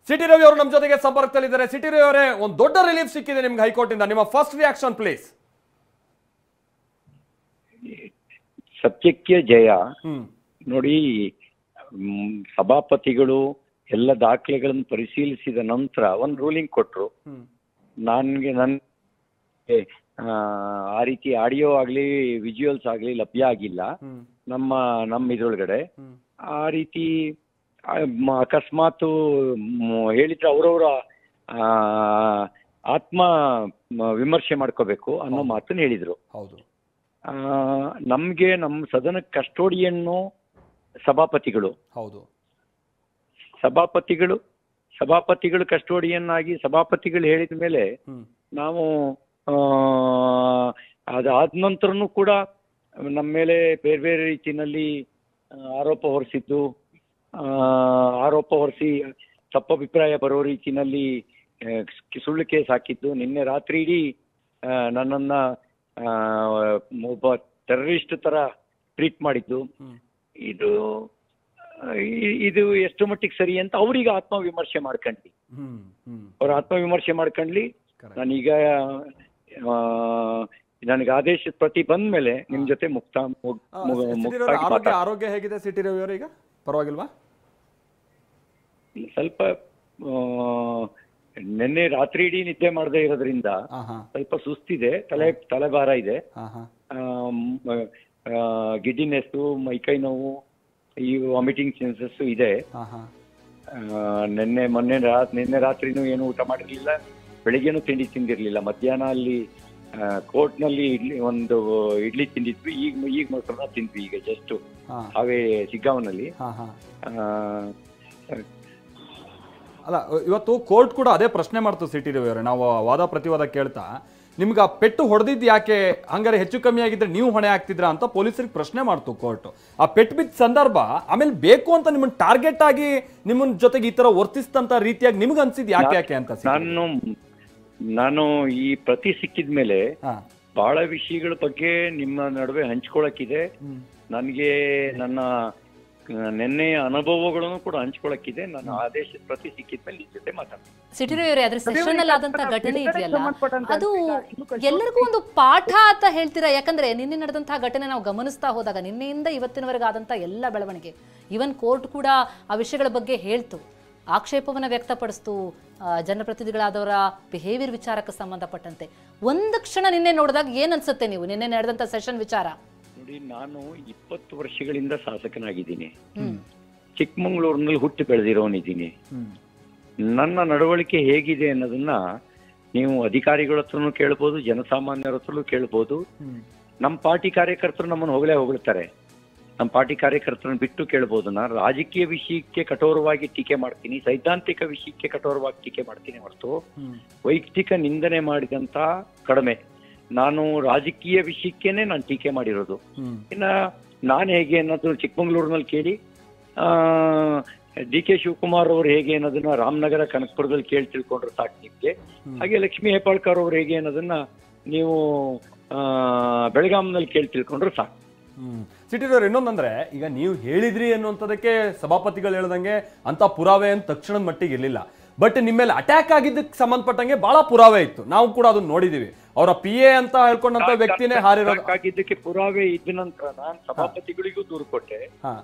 City Ravi ಅವರು ನಮ್ಮ ಜೊತೆಗೆ ಸಂಪರ್ಕದಲ್ಲಿದ್ದಾರೆ. ಸಿಟಿ ರವಿ ಅವರೇ, ಒಂದು ದೊಡ್ಡ ರಿಲೀಫ್ ಸಿಕ್ಕಿದೆ ನಿಮ್ಗೆ ಹೈಕೋರ್ಟ್ ಇಂದ. ನಿಮ್ಮ ಫಸ್ಟ್ ರಿಯಾಕ್ಷನ್ ಪ್ಲೀಸ್. ಸತ್ಯಕ್ಕೆ ಜಯ. ನೋಡಿ, ಸಭಾಪತಿಗಳು ಎಲ್ಲ ದಾಖಲೆಗಳನ್ನು ಪರಿಶೀಲಿಸಿದ ನಂತರ ಒಂದು ರೂಲಿಂಗ್ ಕೊಟ್ರು. ನನ್ಗೆ ಆ ರೀತಿ ಆಡಿಯೋ ಆಗ್ಲಿ ವಿಜುವಲ್ಸ್ ಆಗ್ಲಿ ಲಭ್ಯ ಆಗಿಲ್ಲ ನಮ್ಮ ಇದ್ರೊಳಗಡೆ. ಆ ರೀತಿ ಅಕಸ್ಮಾತ್ ಹೇಳಿದ್ರೆ ಅವರವರ ಆತ್ಮ ವಿಮರ್ಶೆ ಮಾಡ್ಕೋಬೇಕು ಅನ್ನೋ ಮಾತನ್ನ ಹೇಳಿದ್ರು. ಹೌದು. ನಮ್ಗೆ ನಮ್ಮ ಸದನ ಕಸ್ಟೋಡಿಯನ್ನು ಸಭಾಪತಿಗಳು. ಹೌದು. ಸಭಾಪತಿಗಳು ಕಸ್ಟೋಡಿಯನ್ ಆಗಿ ಸಭಾಪತಿಗಳು ಹೇಳಿದ ಮೇಲೆ ನಾವು ಅದಾದ ನಂತರನೂ ಕೂಡ ನಮ್ಮ ಮೇಲೆ ಬೇರೆ ಬೇರೆ ರೀತಿಯಲ್ಲಿ ಆರೋಪ ಹೊರಿಸಿ ತಪ್ಪಭಿಪ್ರಾಯ ಬರೋ ರೀತಿಯಲ್ಲಿ ಸುಳ್ಳು ಕೇಸ್ ಹಾಕಿದ್ದು. ನಿನ್ನೆ ರಾತ್ರಿ ಇಡೀ ನನ್ನನ್ನ ಒಬ್ಬ ಟೆರರಿಸ್ಟ್ ತರ ಟ್ರೀಟ್ ಮಾಡಿದ್ದು. ಇದು ಎಷ್ಟು ಮಟ್ಟಿಗೆ ಸರಿ ಅಂತ ಅವ್ರಿಗೆ ಆತ್ಮವಿಮರ್ಶೆ ಮಾಡ್ಕೊಂಡ್ಲಿ. ಅವ್ರ ಆತ್ಮವಿಮರ್ಶೆ ಮಾಡ್ಕೊಂಡ್ಲಿ. ನಾನೀಗ ನನಗೆ ಆದೇಶದ ಪ್ರತಿ ಬಂದ ಮೇಲೆ ನಿಮ್ ಜೊತೆ ಆರೋಗ್ಯ ಹೇಗಿದೆ ಸಿಟಿ ರವಿ ಅವರು? ಈಗ ಪರವಾಗಿಲ್ವಾ? ಸ್ವಲ್ಪ ನಿನ್ನೆ ರಾತ್ರಿ ಇಡೀ ನಿದ್ದೆ ಮಾಡದೇ ಇರೋದ್ರಿಂದ ಸ್ವಲ್ಪ ಸುಸ್ತಿದೆ, ತಲೆಭಾರ ಇದೆ, ಗಿಡ್ಡಿನೆಸ್, ಮೈಕೈ ನೋವು, ಈ ವಾಮಿಟಿಂಗ್ ಸೆನ್ಸಸ್ ಇದೆ. ನಿನ್ನೆ ರಾತ್ರಿನೂ ಏನು ಊಟ ಮಾಡಿರ್ಲಿಲ್ಲ, ಬೆಳಿಗ್ಗೆನೂ ತಿಂಡಿ ತಿಂದಿರ್ಲಿಲ್ಲ. ಮಧ್ಯಾಹ್ನ ಅಲ್ಲಿ ಕೋರ್ಟ್ನಲ್ಲಿ ಒಂದು ಇಡ್ಲಿ ತಿಂದಿದ್ವಿ. ಈಗ ಮೊಸರನ್ನ ತಿಂದ್ವಿ ಈಗ ಜಸ್ಟ್ ಹಾವೇ ಶಿಗ್ಗಾಂವ್ನಲ್ಲಿ. ಅಲ್ಲ, ಇವತ್ತು ಕೋರ್ಟ್ ಕೂಡ ಅದೇ ಪ್ರಶ್ನೆ ಮಾಡ್ತು ಸಿಟಿ ರವಿ ಅವರೇ. ನಾವು ವಾದ ಪ್ರತಿವಾದ ಕೇಳ್ತಾ ನಿಮ್ಗೆ ಆ ಪೆಟ್ಟು ಹೊಡೆದಿದ್ದು ಯಾಕೆ, ಹಂಗಾರೆ ಹೆಚ್ಚು ಕಮ್ಮಿ ಆಗಿದ್ರೆ ನೀವು ಹೊಣೆ ಆಗ್ತಿದ್ರಾ ಅಂತ ಪೊಲೀಸರಿಗೆ ಪ್ರಶ್ನೆ ಮಾಡ್ತು ಕೋರ್ಟ್. ಆ ಪೆಟ್ಟು ಬಿದ್ದ ಸಂದರ್ಭ ಆಮೇಲೆ ಬೇಕು ಅಂತ ನಿಮ್ಮನ್ನ ಟಾರ್ಗೆಟ್ ಆಗಿ ನಿಮ್ಮನ್ನ ಜೊತೆಗೆ ಈ ತರ ವರ್ತಿಸ್ತಂತ ರೀತಿಯಾಗಿ ನಿಮ್ಗೆ ಅನ್ಸಿದ್ ಯಾಕೆ ಅಂತ. ನಾನು ಈ ಪ್ರತಿ ಸಿಕ್ಕಿದ ಮೇಲೆ ಬಹಳ ವಿಷಯಗಳ ಬಗ್ಗೆ ನಿಮ್ಮ ನಡುವೆ ಹಂಚ್ಕೊಳಕ್ಕಿದೆ. ನನಗೆ ನನ್ನ ನೆನ್ನೆಯ ಅನುಭವಗಳನ್ನು ಕೂಡ ಹಂಚ್ಕೊಳಕ್ಕಿದೆ. ನನ್ನ ಆದೇಶದ ಪ್ರತಿ ಸಿಕ್ಕಿದ ಮೇಲೆ ನಿಮ್ ಜೊತೆ ಮಾತಾಡ್ತೀನಿ. ಸಿಟಿ ರವಿ ಅವರೇ, ಅದ್ರ ಸೆಷನ್ ಅಲ್ಲಿ ಆದಂತ ಘಟನೆ ಇದೆಯಲ್ಲ, ಅದು ಎಲ್ಲರಿಗೂ ಒಂದು ಪಾಠ ಅಂತ ಹೇಳ್ತೀರಾ? ಯಾಕಂದ್ರೆ ನಿನ್ನೆ ನಡೆದಂತಹ ಘಟನೆ ನಾವು ಗಮನಿಸ್ತಾ ಹೋದಾಗ ನಿನ್ನೆಯಿಂದ ಇವತ್ತಿನವರೆಗೆ ಆದಂತ ಎಲ್ಲ ಬೆಳವಣಿಗೆ, ಇವನ್ ಕೋರ್ಟ್ ಕೂಡ ಆ ವಿಷಯಗಳ ಬಗ್ಗೆ ಹೇಳ್ತು, ಆಕ್ಷೇಪವನ್ನ ವ್ಯಕ್ತಪಡಿಸ್ತು ಜನಪ್ರತಿನಿಧಿಗಳಾದವರ ಬಿಹೇವಿಯರ್ ವಿಚಾರಕ್ಕೆ ಸಂಬಂಧಪಟ್ಟಂತೆ. ಒಂದು ಕ್ಷಣ ನಿನ್ನೆ ನೋಡಿದಾಗ ಏನ್ ಅನ್ಸುತ್ತೆ ನೀವು, ನಿನ್ನೆ ನಡೆದಂತ ಸೆಷನ್ ವಿಚಾರ? ನೋಡಿ, ನಾನು 20 ವರ್ಷಗಳಿಂದ ಶಾಸಕನಾಗಿದ್ದೀನಿ. ಚಿಕ್ಕಮಂಗ್ಳೂರಿನಲ್ಲಿ ಹುಟ್ಟಿ ಬೆಳೆದಿರೋನಿದ್ದೀನಿ. ನನ್ನ ನಡವಳಿಕೆ ಹೇಗಿದೆ ಅನ್ನೋದನ್ನ ನೀವು ಅಧಿಕಾರಿಗಳ ಹತ್ರನೂ ಕೇಳ್ಬೋದು, ಜನಸಾಮಾನ್ಯರ ಹತ್ರನೂ ಕೇಳ್ಬೋದು. ನಮ್ಮ ಪಾರ್ಟಿ ಕಾರ್ಯಕರ್ತರು ನಮ್ಮನ್ನು ಹೊಗಳ್ತಾರೆ. ನಮ್ಮ ಪಾರ್ಟಿ ಕಾರ್ಯಕರ್ತರನ್ನು ಬಿಟ್ಟು ಕೇಳ್ಬೋದು. ನಾನು ರಾಜಕೀಯ ವಿಷಯಕ್ಕೆ ಕಠೋರವಾಗಿ ಟೀಕೆ ಮಾಡ್ತೀನಿ, ಸೈದ್ಧಾಂತಿಕ ವಿಷಯಕ್ಕೆ ಕಠೋರವಾಗಿ ಟೀಕೆ ಮಾಡ್ತೀನಿ ಹೊರತು ವೈಯಕ್ತಿಕ ನಿಂದನೆ ಮಾಡಿದಂತ ಕಡಿಮೆ. ನಾನು ರಾಜಕೀಯ ವಿಷಯಕ್ಕೇನೆ ನಾನು ಟೀಕೆ ಮಾಡಿರೋದು. ಇನ್ನ ನಾನು ಹೇಗೆ ಅನ್ನೋದು ಚಿಕ್ಕಮಂಗ್ಳೂರಿನಲ್ಲಿ ಕೇಳಿ, ಡಿ.ಕೆ. ಶಿವಕುಮಾರ್ ಅವರು ಹೇಗೆ ಅನ್ನೋದನ್ನ ರಾಮನಗರ, ಕನಕಪುರದಲ್ಲಿ ಕೇಳಿ ತಿಳ್ಕೊಂಡ್ರೆ ಸಾಕು ನಿಮ್ಗೆ. ಹಾಗೆ ಲಕ್ಷ್ಮೀ ಹೆಬ್ಬಾಳ್ಕರ್ ಅವರು ಹೇಗೆ ಅನ್ನೋದನ್ನ ನೀವು ಬೆಳಗಾಂನಲ್ಲಿ ಕೇಳಿ ತಿಳ್ಕೊಂಡ್ರೆ ಸಾಕು. ಸಿಟಿ ರವಿ, ಇನ್ನೊಂದಂದ್ರೆ ಈಗ ನೀವು ಹೇಳಿದ್ರಿ ಅನ್ನುವಂಥದಕ್ಕೆ ಸಭಾಪತಿಗಳು ಹೇಳ್ದಂಗೆ ಅಂತ ಪುರಾವೆ ಅಂತ ತಕ್ಷಣದ ಮಟ್ಟಿಗೆ ಇರ್ಲಿಲ್ಲ. ಬಟ್ ನಿಮ್ಮ ಮೇಲೆ ಅಟ್ಯಾಕ್ ಆಗಿದ್ದಕ್ಕೆ ಸಂಬಂಧಪಟ್ಟಂಗೆ ಬಹಳ ಪುರಾವೆ ಇತ್ತು. ನಾವು ಕೂಡ ಅದನ್ನ ನೋಡಿದೀವಿ. ಅವರ PA ಅಂತ ಹೇಳ್ಕೊಂಡಂತ ವ್ಯಕ್ತಿನೇ ಹಾರಿರೋದಕ್ಕಾಗಿದ್ದಕ್ಕೆ ಪುರಾವೆ ಇದ್ದ ನಂತರ ನಾನು ಸಭಾಪತಿಗಳಿಗೂ ದೂರು ಕೊಟ್ಟೆ.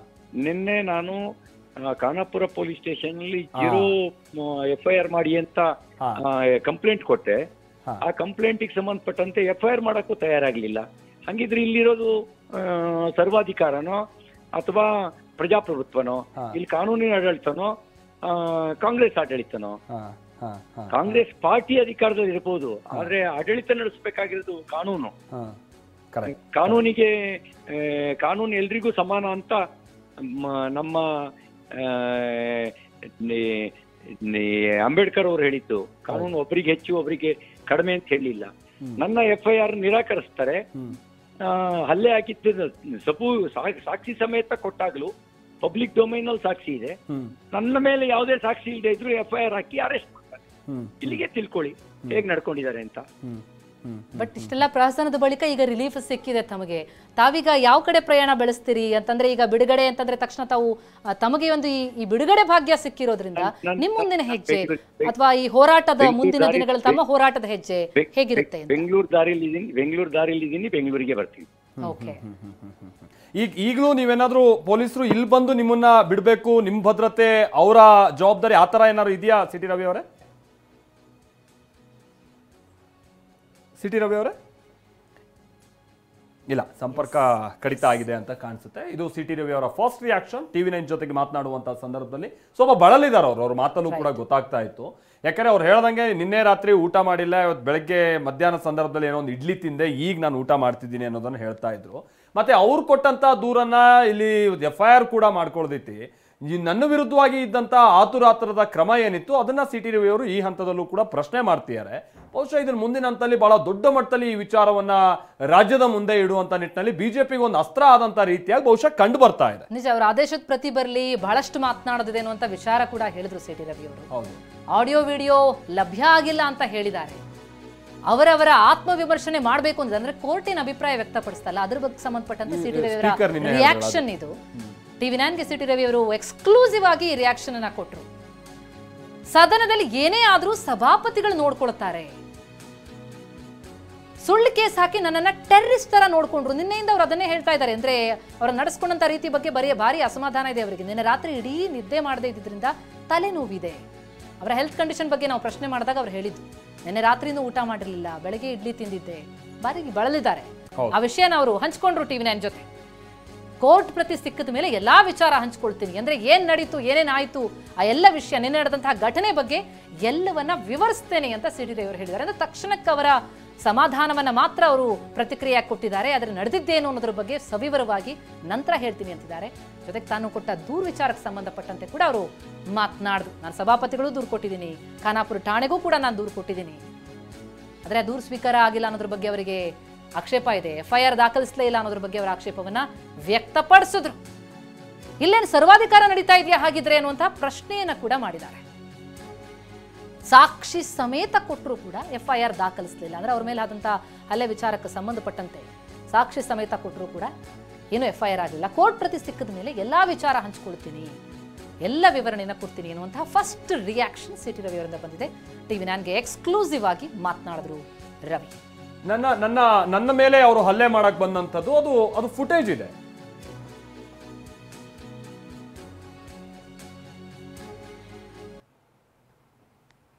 ನಿನ್ನೆ ನಾನು ಖಾನಾಪುರ ಪೊಲೀಸ್ ಸ್ಟೇಷನ್ ಅಲ್ಲಿ 0 FIR ಮಾಡಿ ಅಂತ ಕಂಪ್ಲೇಂಟ್ ಕೊಟ್ಟೆ. ಆ ಕಂಪ್ಲೇಂಟಿಗೆ ಸಂಬಂಧಪಟ್ಟಂತೆ FIR ಮಾಡಕ್ಕೂ ತಯಾರಾಗ್ಲಿಲ್ಲ. ಹಂಗಿದ್ರೆ ಇಲ್ಲಿರೋದು ಸರ್ವಾಧಿಕಾರನೋ ಅಥವಾ ಪ್ರಜಾಪ್ರಭುತ್ವನೋ, ಇಲ್ಲಿ ಕಾನೂನಿನ ಆಡಳಿತನೋ ಕಾಂಗ್ರೆಸ್ ಆಡಳಿತನೋ? ಕಾಂಗ್ರೆಸ್ ಪಾರ್ಟಿ ಅಧಿಕಾರದಲ್ಲಿ ಇರ್ಬೋದು, ಆದ್ರೆ ಆಡಳಿತ ನಡೆಸಬೇಕಾಗಿರೋದು ಕಾನೂನು. ಕಾನೂನು ಎಲ್ರಿಗೂ ಸಮಾನ ಅಂತ ನಮ್ಮ ಅಂಬೇಡ್ಕರ್ ಅವರು ಹೇಳಿದ್ದು. ಕಾನೂನು ಒಬ್ಬರಿಗೆ ಹೆಚ್ಚು ಒಬ್ಬರಿಗೆ ಕಡಿಮೆ ಅಂತ ಹೇಳಿಲ್ಲ. ನನ್ನ FIR ನಿರಾಕರಿಸ್ತಾರೆ. ಹಲ್ಲೆ ಆಗಿದ್ದ ಸಾಕ್ಷಿ ಸಮೇತ ಕೊಟ್ಟಾಗ್ಲೂ ಪಬ್ಲಿಕ್ ಡೊಮೈನ್ ಅಲ್ಲಿ ಸಾಕ್ಷಿ ಇದೆ. ನನ್ನ ಮೇಲೆ ಯಾವುದೇ ಸಾಕ್ಷಿ ಇಲ್ಲದೆ ಇದ್ರು FIR ಹಾಕಿ ಅರೆಸ್ಟ್ ಮಾಡ್ತಾರೆ. ಇಲ್ಲಿಗೆ ತಿಳ್ಕೊಳ್ಳಿ ಹೇಗ್ ನಡ್ಕೊಂಡಿದ್ದಾರೆ ಅಂತ. ಬಟ್ ಇಷ್ಟೆಲ್ಲ ಪ್ರಹಸನದ ಬಳಿಕ ಈಗ ರಿಲೀಫ್ ಸಿಕ್ಕಿದೆ ತಮಗೆ. ತಾವೀಗ ಯಾವ ಕಡೆ ಪ್ರಯಾಣ ಬೆಳೆಸ್ತೀರಿ ಅಂತಂದ್ರೆ, ಈಗ ಬಿಡುಗಡೆ ಅಂತಂದ್ರೆ ತಕ್ಷಣ ತಾವು ತಮಗೆ ಒಂದು ಈ ಬಿಡುಗಡೆ ಭಾಗ್ಯ ಸಿಕ್ಕಿರೋದ್ರಿಂದ ನಿಮ್ ಮುಂದಿನ ಹೆಜ್ಜೆ ಅಥವಾ ಈ ಹೋರಾಟದ ಮುಂದಿನ ದಿನಗಳ ತಮ್ಮ ಹೋರಾಟದ ಹೆಜ್ಜೆ ಹೇಗಿರುತ್ತೆ? ಬೆಂಗಳೂರು ದಾರಿಲಿ ಇದ್ದೀನಿ, ಬೆಂಗಳೂರಿಗೆ ಬರ್ತೀನಿ. ಓಕೆ. ಈಗಲೂ ನೀವೇನಾದ್ರೂ ಪೊಲೀಸರು ಇಲ್ಲಿ ಬಂದು ನಿಮ್ಮನ್ನ ಬಿಡಬೇಕು, ನಿಮ್ಮ ಭದ್ರತೆ ಅವರ ಜವಾಬ್ದಾರಿ ಆ ಥರ ಏನಾದ್ರು ಇದೆಯಾ ಸಿಟಿ ರವಿ ಅವರೇ? ಸಿಟಿ ರವಿ ಅವರೇ ಇಲ್ಲ, ಸಂಪರ್ಕ ಕಡಿತ ಆಗಿದೆ ಅಂತ ಕಾಣಿಸುತ್ತೆ. ಇದು ಸಿಟಿ ರವಿ ಅವರ ಫಸ್ಟ್ ರಿಯಾಕ್ಷನ್ TV9 ಜೊತೆಗೆ ಮಾತನಾಡುವಂತಹ ಸಂದರ್ಭದಲ್ಲಿ. ಸ್ವಲ್ಪ ಬಳಲಿದ್ದಾರೆ ಅವ್ರ ಮಾತಲ್ಲೂ ಕೂಡ ಗೊತ್ತಾಗ್ತಾ ಇತ್ತು. ಯಾಕಂದ್ರೆ ಅವ್ರು ಹೇಳ್ದಂಗೆ ನಿನ್ನೆ ರಾತ್ರಿ ಊಟ ಮಾಡಿಲ್ಲ, ಇವತ್ತು ಬೆಳಗ್ಗೆ ಮಧ್ಯಾಹ್ನ ಸಂದರ್ಭದಲ್ಲಿ ಏನೋ ಒಂದು ಇಡ್ಲಿ ತಿಂದೆ, ಈಗ ನಾನು ಊಟ ಮಾಡ್ತಿದ್ದೀನಿ ಅನ್ನೋದನ್ನ ಹೇಳ್ತಾ ಇದ್ರು. ಮತ್ತೆ ಅವ್ರು ಕೊಟ್ಟಂತ ದೂರನ್ನ ಇಲ್ಲಿ FIR ಕೂಡ ಮಾಡ್ಕೊಳ್ದೈತಿ. ನನ್ನ ವಿರುದ್ಧವಾಗಿ ಇದ್ದಂತ ಆತುರಾತುರದ ಕ್ರಮ ಏನಿತ್ತು ಅದನ್ನ ಸಿಟಿ ರವಿ ಅವರು ಈ ಹಂತದಲ್ಲೂ ಕೂಡ ಪ್ರಶ್ನೆ ಮಾಡ್ತಿದ್ದಾರೆ. ಬಹುಶಃ ಇದನ್ನ ಮುಂದಿನ ಹಂತದಲ್ಲಿ ಬಹಳ ದೊಡ್ಡ ಮಟ್ಟದಲ್ಲಿ ಈ ವಿಚಾರವನ್ನ ರಾಜ್ಯದ ಮುಂದೆ ಇಡುವಂತ ನಿಟ್ಟಿನಲ್ಲಿ ಬಿಜೆಪಿಗೆ ಒಂದು ಅಸ್ತ್ರ ಆದಂತ ರೀತಿಯಾಗಿ ಬಹುಶಃ ಕಂಡು ಬರ್ತಾ ಇದೆ. ನಿಜ, ಅವರ ಆದೇಶದ ಪ್ರತಿ ಬರಲಿ ಬಹಳಷ್ಟು ಮಾತನಾಡೋದಿದೆ ಅನ್ನುವಂತ ವಿಚಾರ ಕೂಡ ಹೇಳಿದ್ರು ಸಿಟಿ ರವಿ ಅವರು. ಹೌದು, ಆಡಿಯೋ ವಿಡಿಯೋ ಲಭ್ಯ ಆಗಿಲ್ಲ ಅಂತ ಹೇಳಿದ್ದಾರೆ. ಅವರವರ ಆತ್ಮವಿಮರ್ಶನೆ ಮಾಡಬೇಕು ಅಂದ್ರೆ ಕೋರ್ಟಿನ ಅಭಿಪ್ರಾಯ ವ್ಯಕ್ತಪಡಿಸ್ತಲ್ಲ, ಅದ್ರ ಬಗ್ಗೆ ಸಂಬಂಧಪಟ್ಟಂತೆ ಸಿಟಿ ರವಿ ಅವರ ರಿಯಾಕ್ಷನ್ ಇದು. TV9ಗೆ ಸಿಟಿ ರವಿ ಅವರು ಎಕ್ಸ್ಕ್ಲೂಸಿವ್ ಆಗಿ ರಿಯಾಕ್ಷನ್ ಅನ್ನ ಕೊಟ್ಟರು. ಸದನದಲ್ಲಿ ಏನೇ ಆದ್ರೂ ಸಭಾಪತಿಗಳು ನೋಡ್ಕೊಳ್ತಾರೆ, ಸುಳ್ಳು ಕೇಸ್ ಹಾಕಿ ನನ್ನನ್ನ ಟೆರರಿಸ್ಟ್ ತರ ನೋಡ್ಕೊಂಡ್ರು. ನಿನ್ನೆಯಿಂದ ಅವ್ರು ಅದನ್ನೇ ಹೇಳ್ತಾ ಇದ್ದಾರೆ. ಅಂದ್ರೆ ಅವ್ರು ನಡೆಸ್ಕೊಂಡಂತ ರೀತಿ ಬಗ್ಗೆ ಭಾರಿ ಅಸಮಾಧಾನ ಇದೆ ಅವರಿಗೆ. ನಿನ್ನೆ ರಾತ್ರಿ ಇಡೀ ನಿದ್ದೆ ಮಾಡದೇ ಇದ್ರಿಂದ ತಲೆನೋವಿದೆ. ಅವರ ಹೆಲ್ತ್ ಕಂಡೀಷನ್ ಬಗ್ಗೆ ನಾವು ಪ್ರಶ್ನೆ ಮಾಡಿದಾಗ ಅವ್ರು ಹೇಳಿದ್ರು, ನಿನ್ನೆ ರಾತ್ರಿನೂ ಊಟ ಮಾಡಿರ್ಲಿಲ್ಲ, ಬೆಳಗ್ಗೆ ಇಡ್ಲಿ ತಿಂದಿದ್ದೆ, ಬಾರಿ ಬಳಲಿದ್ದಾರೆ. ಆ ವಿಷಯನ ಅವರು ಹಂಚ್ಕೊಂಡ್ರು TV9 ಜೊತೆ. ಕೋರ್ಟ್ ಪ್ರತಿ ಸಿಕ್ಕಿದ ಮೇಲೆ ಎಲ್ಲಾ ವಿಚಾರ ಹಂಚ್ಕೊಳ್ತೀನಿ, ಅಂದ್ರೆ ಏನ್ ನಡೀತು, ಏನೇನಾಯ್ತು, ಆ ಎಲ್ಲ ವಿಷಯ, ನಿನ್ನೆ ನಡೆದಂತಹ ಘಟನೆ ಬಗ್ಗೆ ಎಲ್ಲವನ್ನ ವಿವರಿಸ್ತೇನೆ ಅಂತ ಸಿಟಿ ರವಿ ಅವರು ಹೇಳಿದ್ದಾರೆ. ಅಂದ್ರೆ ತಕ್ಷಣಕ್ಕೆ ಅವರ ಸಮಾಧಾನವನ್ನ ಮಾತ್ರ ಅವರು ಪ್ರತಿಕ್ರಿಯೆ ಕೊಟ್ಟಿದ್ದಾರೆ. ಆದ್ರೆ ನಡೆದಿದ್ದೇನು ಅನ್ನೋದ್ರ ಬಗ್ಗೆ ಸವಿವರವಾಗಿ ನಂತರ ಹೇಳ್ತೀನಿ ಅಂತಿದ್ದಾರೆ. ಜೊತೆಗೆ ತಾನು ಕೊಟ್ಟ ದೂರು ವಿಚಾರಕ್ಕೆ ಸಂಬಂಧಪಟ್ಟಂತೆ ಕೂಡ ಅವರು ಮಾತನಾಡಿದ್ರು. ನಾನು ಸಭಾಪತಿಗಳು ದೂರು ಕೊಟ್ಟಿದ್ದೀನಿ, ಖಾನಾಪುರ ಠಾಣೆಗೂ ಕೂಡ ನಾನು ದೂರು ಕೊಟ್ಟಿದ್ದೀನಿ, ಆದ್ರೆ ಆ ದೂರು ಸ್ವೀಕಾರ ಆಗಿಲ್ಲ ಅನ್ನೋದ್ರ ಬಗ್ಗೆ ಅವರಿಗೆ ಆಕ್ಷೇಪ ಇದೆ. FIR ದಾಖಲಿಸಲೇ ಇಲ್ಲ ಅನ್ನೋದ್ರ ಬಗ್ಗೆ ಅವರ ಆಕ್ಷೇಪವನ್ನ ವ್ಯಕ್ತಪಡಿಸಿದ್ರು. ಇಲ್ಲೇನು ಸರ್ವಾಧಿಕಾರ ನಡೀತಾ ಇದೆಯಾ ಹಾಗಿದ್ರೆ ಅನ್ನುವಂತಹ ಪ್ರಶ್ನೆಯನ್ನ ಕೂಡ ಮಾಡಿದ್ದಾರೆ. ಸಾಕ್ಷಿ ಸಮೇತ ಕೊಟ್ಟರು ಕೂಡ FIR ದಾಖಲಿಸಲಿಲ್ಲ. ಅಂದ್ರೆ ಅವ್ರ ಮೇಲೆ ಆದಂತಹ ಹಲ್ಲೆ ವಿಚಾರಕ್ಕೆ ಸಂಬಂಧಪಟ್ಟಂತೆ ಸಾಕ್ಷಿ ಸಮೇತ ಕೊಟ್ಟರು ಕೂಡ ಏನು FIR ಆಗಲಿಲ್ಲ. ಕೋರ್ಟ್ ಪ್ರತಿ ಸಿಕ್ಕಿದ ಮೇಲೆ ಎಲ್ಲಾ ವಿಚಾರ ಹಂಚ್ಕೊಳ್ತೀನಿ, ಎಲ್ಲ ವಿವರಣೆಯನ್ನು ಕೊಡ್ತೀನಿ ಅನ್ನುವಂತಹ ಫಸ್ಟ್ ರಿಯಾಕ್ಷನ್ ಸಿಟಿ ರವಿ ಅವರಿಂದ ಬಂದಿದೆ. TV9ಗೆ ಎಕ್ಸ್ಕ್ಲೂಸಿವ್ ಆಗಿ ಮಾತನಾಡಿದ್ರು ರವಿ. ನನ್ನ ಮೇಲೆ ಅವರು ಹಲ್ಲೆ ಮಾಡಕ್ ಬಂದಂಥದ್ದು ಅದು ಫುಟೇಜ್ ಇದೆ.